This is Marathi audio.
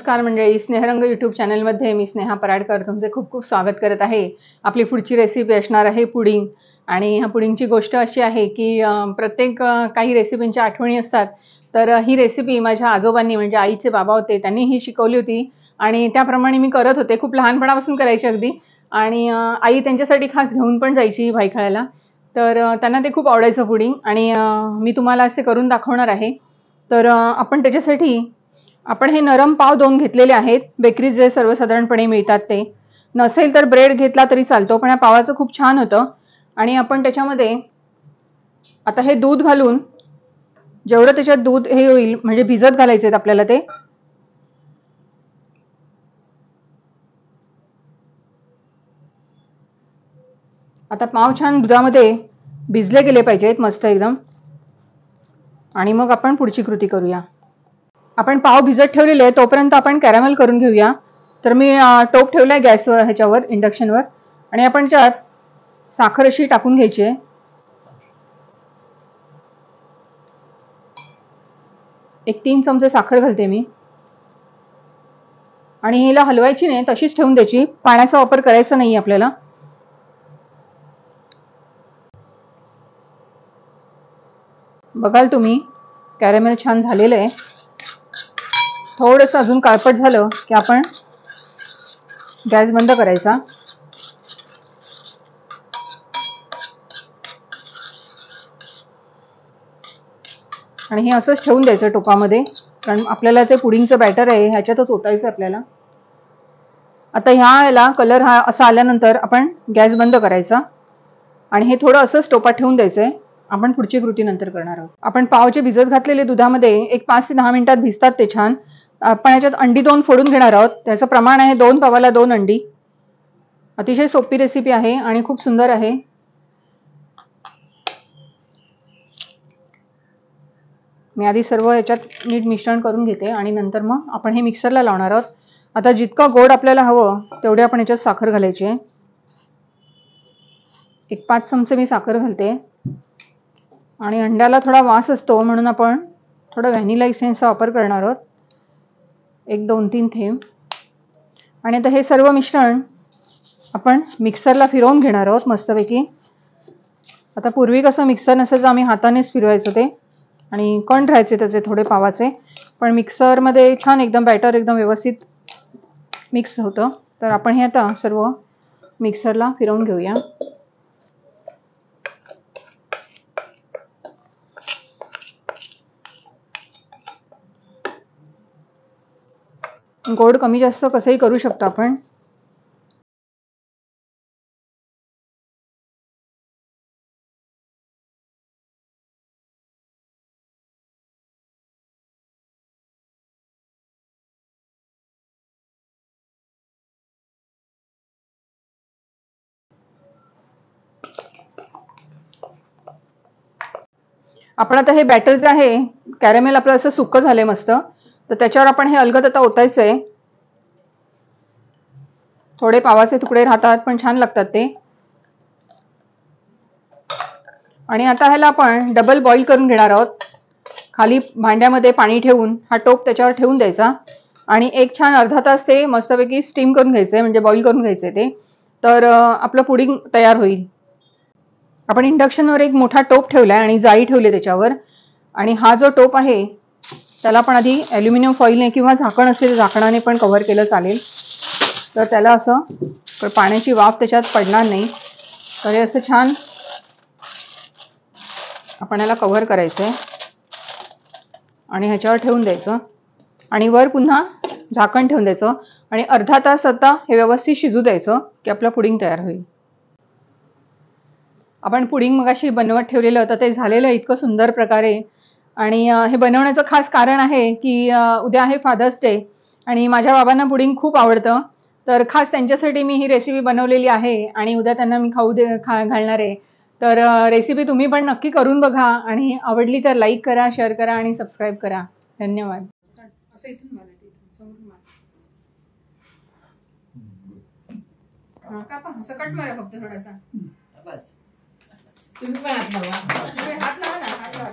नमस्कार मंडळी, स्नेहरंग यूट्यूब चॅनलमध्ये मी स्नेहा पराडकर तुमचे खूप खूप स्वागत करत आहे। आपली पुढची रेसिपी असणार आहे पुडिंग। आणि ह्या पुडिंगची गोष्ट अशी आहे की प्रत्येक काही रेसिपींच्या आठवणी असतात। तर ही रेसिपी माझ्या आजोबांनी म्हणजे आईचे बाबा होते त्यांनी ही शिकवली होती आणि त्याप्रमाणे मी करत होते। खूप लहानपणापासून करायची अगदी। आणि आई त्यांच्यासाठी खास घेऊन पण जायची भाईखाळ्याला। तर त्यांना ते खूप आवडायचं पुडिंग आणि मी तुम्हाला असे करून दाखवणार आहे। तर आपण त्याच्यासाठी आपण हे नरम पाव 2 घेतलेले आहेत। बेकरीत जे सर्वसाधारणपणे मिळतात ते। नसेल तर ब्रेड घेतला तरी चालतो, पण या पावाचं खूप छान होतं। आणि आपण त्याच्यामध्ये आता हे दूध घालून जेवढं त्याच्यात दूध हे होईल म्हणजे भिजत घालायचे आपल्याला ते। आता पाव छान दुधामध्ये भिजले गेले पाहिजेत मस्त एकदम। आणि मग आपण पुढची कृती करूया। आपण पाव भिजत ठेवलेले आहे तोपर्यंत आपण कॅरमेल करून घेऊया। तर मी टोप ठेवलाय गॅसवर ह्याच्यावर इंडक्शनवर आणि आपण त्यात साखर अशी टाकून घ्यायची आहे। एक 3 चमचे साखर घालते मी। आणि हिला हलवायची नाही, तशीच ठेवून द्यायची, पाण्याचा वापर करायचा नाही आपल्याला। बघाल तुम्ही कॅरमेल छान झालेलं आहे। थोडंसं अजून काळपट झालं की आपण गॅस बंद करायचा। आणि हे असंच ठेवून द्यायचं टोपामध्ये, कारण आपल्याला ते पुडिंगचं बॅटर आहे ह्याच्यातच ओतायचं आपल्याला। आता ह्याला कलर हा असा आल्यानंतर आपण गॅस बंद करायचा आणि हे थोडं असंच टोपात ठेवून द्यायचंय। आपण पुढची कृती नंतर करणार आहोत। आपण पावचे भिजत घातलेले दुधामध्ये एक 5 ते 10 मिनिटात भिजतात ते छान। आपण याच्यात अंडी 2 फोडून घेणार आहोत। त्याचं प्रमाण आहे 2 पावाला 2 अंडी। अतिशय सोपी रेसिपी आहे आणि खूप सुंदर आहे। मी आधी सर्व याच्यात नीट मिश्रण करून घेते आणि नंतर मग आपण हे मिक्सरला लावणार आहोत। आता जितकं गोड आपल्याला हवं तेवढे आपण याच्यात साखर घालायची आहे। एक 5 चमचे मी साखर घालते। आणि अंड्याला थोडा वास असतो म्हणून आपण थोडा व्हॅनिला इसेन्सचा वापर करणार आहोत, एक 2-3 थेंब। आणि आता हे सर्व मिश्रण आपण मिक्सरला फिरवून घेणार आहोत मस्तपैकी। आता पूर्वी कसं मिक्सर नसायचं, आम्ही हातानेच फिरवायचो ते आणि कण राहायचे त्याचे थोडे पावाचे, पण मिक्सरमध्ये छान एकदम बॅटर एकदम व्यवस्थित मिक्स होतं। तर आपण हे आता सर्व मिक्सरला फिरवून घेऊया। गोड कमी जास्त कसंही करू शकतो आपण। आपण आता हे बॅटर जे आहे कॅरमेल आपलं असं सुक्क झालंय मस्त। तर त्याच्यावर आपण हे अलगद आता ओतायचंय। थोडे पावाचे तुकडे राहतात पण छान लागतात ते। आणि आता ह्याला आपण डबल बॉईल करून घेणार आहोत। खाली भांड्यामध्ये पाणी ठेवून हा टोप त्याच्यावर ठेवून द्यायचा आणि एक छान अर्धा तास ते मस्तपैकी स्टीम करून घ्यायचंय, म्हणजे बॉईल करून घ्यायचंय ते। तर आपलं पुडिंग तयार होईल। आपण इंडक्शनवर एक मोठा टोप ठेवलाय आणि जाळी ठेवली त्याच्यावर। आणि हा जो टोप आहे त्याला आपण आधी ॲल्युमिनियम फॉइलने किंवा झाकण असेल झाकणाने पण कव्हर केलं चालेल। तर त्याला असं पाण्याची वाफ त्याच्यात पडणार नाही। तर हे असं छान आपण याला कव्हर करायचंय आणि ह्याच्यावर ठेवून द्यायचं आणि वर पुन्हा झाकण ठेवून द्यायचं आणि अर्धा तास आता हे व्यवस्थित शिजू द्यायचं की आपलं पुडिंग तयार होईल। आपण पुडिंग मगाशी बनवत ठेवलेलं होतं ते झालेलं इतकं सुंदर प्रकारे। आणि हे बनवण्याचं खास कारण आहे की उद्या आहे फादर्स डे आणि माझ्या बाबांना पुडिंग खूप आवडतं। तर खास त्यांच्यासाठी मी ही रेसिपी बनवलेली आहे आणि उद्या त्यांना मी घालणार आहे। तर रेसिपी तुम्ही पण नक्की करून बघा आणि आवडली तर लाईक करा, शेअर करा आणि सबस्क्राईब करा। धन्यवाद। असं कट मारा फक्त थोडासा। तुम्ही पण हात लावा. हात लावा ना, हात लावा।